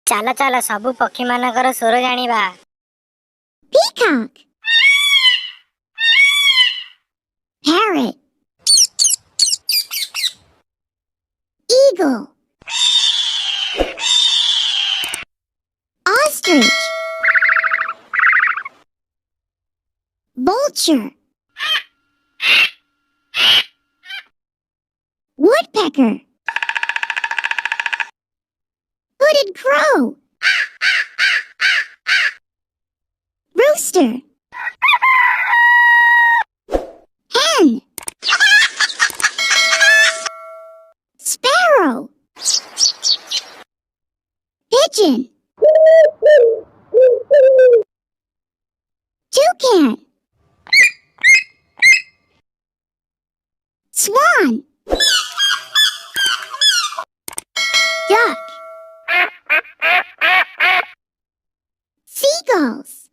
ଚାଲ ଚାଲ ସବୁ ପକ୍ଷୀମାନଙ୍କର ସ୍ୱର ଜାଣିବା। Peacock, parrot, eagle, ostrich, vulture, woodpecker, hooded crow, rooster, hen, sparrow, pigeon, toucan, swan, duck, seagulls,